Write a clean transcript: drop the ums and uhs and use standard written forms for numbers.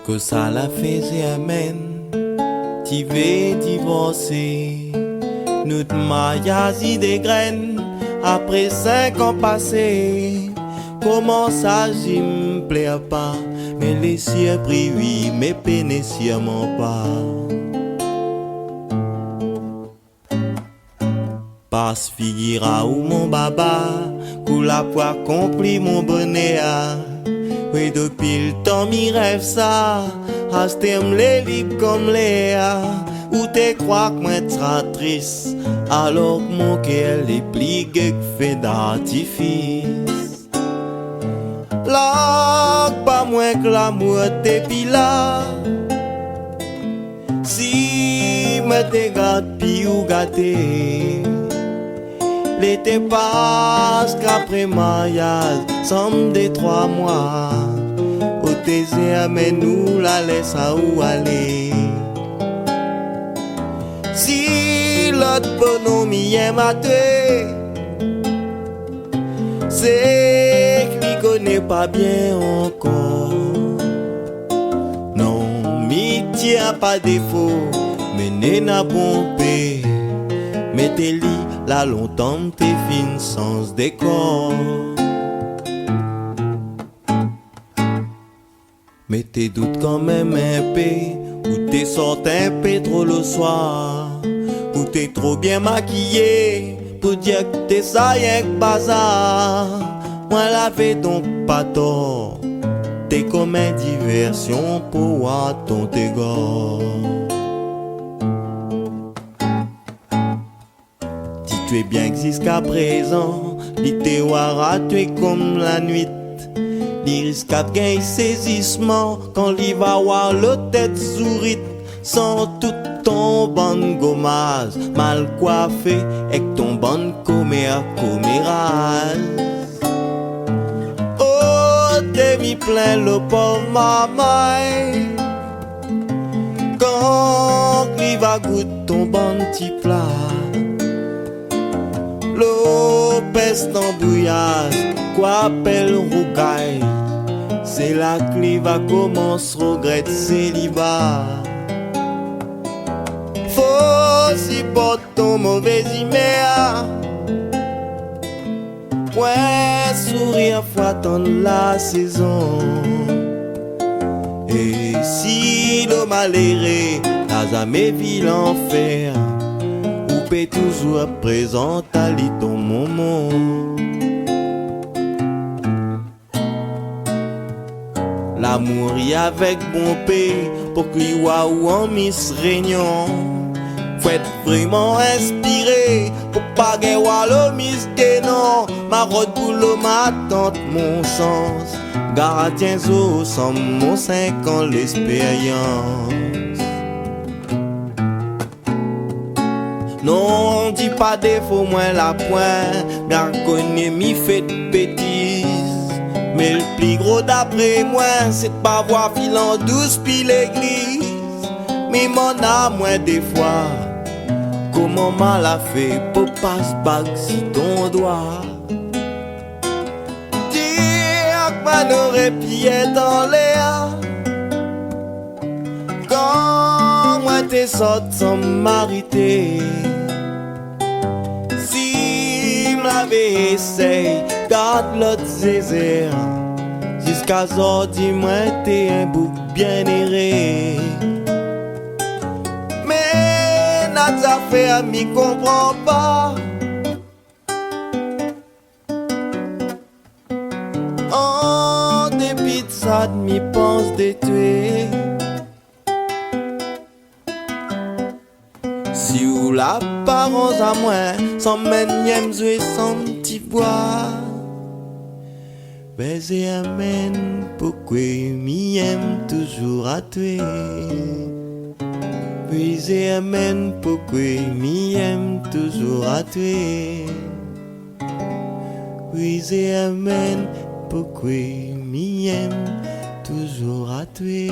Que ça la faisait amène, tu veux divorcer. Notre mariage y des graines, après 5 ans passés. Comment ça j'y me plaît pas, mais les cieux pris oui, mais peines sûrement pas. Passe figura ou mon baba, kou la poire accompli mon bonheur. Oui, depuis le temps, mi rêve ça. Astem les libres comme Léa. Ou te crois que moi sera triste, alors que mon cœur est plié que fait d'artifice. Là, pas moins que l'amour depuis là. Si me te gâte, puis ou gâté. L'été passe qu'après mariage, somme des 3 mois. Au désert, mais nous la laisse à où aller. Si l'autre bonhomme y aime à tuer, c'est qu'il connaît pas bien encore. Non, m'y tient pas défaut, mais n'est n'a pompé. Mettez-li la longtemps t'es fin sans décor. Mais tes doutes quand même un peu, ou t'es sorti un peu trop le soir, ou t'es trop bien maquillé pour dire que t'es ça y'a que bazar. Moi la fais donc pas tort, t'es comme une diversion pour voir ton égard. Tu es bien que jusqu'à présent, l'idée aura tué comme la nuit. Il risque de gagner saisissement quand il va voir le tête sourite. Sans tout ton bon gommage, mal coiffé, et ton bon commérage. Oh, t'es mis plein le pauvre maman. Quand il va goûter ton bon petit plat. L'eau peste en bouillage, quoi appelle rougaille. C'est là que l'il va commencer regrette célibat. Faut supporter ton mauvais humeur. Ouais, sourire faut attendre la saison. Et si le malheureux n'a jamais vu l'enfer, peut toujours présenter à lui ton moment. L'amour y avec bon paix pour qu'il voit où en miss réunion. Faut être vraiment inspiré pour pas gagner le miss non. Ma route pour le ma tante mon sens. Gardien zo sans mon 5 ans l'expérience. Non, dis pas défaut, moi la pointe. Bien connu, m'y fait de bêtises. Mais le plus gros d'après moi, c'est de pas voir filant douce puis l'église. Mais mon âme, moi des fois, comment mal a fait pour pas se bague si ton doigt. Dire que man aurait pu être dans l'air. Quand moi t'es sorti sans m'arrêter. M'avait essayé, garde l'autre zézère. Jusqu'à ce dis-moi t'es un bouc bien erré. Mais notre affaire m'y comprend pas. En dépit de ça, m'y pense détruire. Si ou l'apparence à moi, sans m'aime jouer sans petit bois. Baiser amène, pourquoi m'y aime toujours à tuer. Baiser amène, pourquoi m'y aime toujours à tuer. Baiser amène, pourquoi m'y aime toujours à tuer.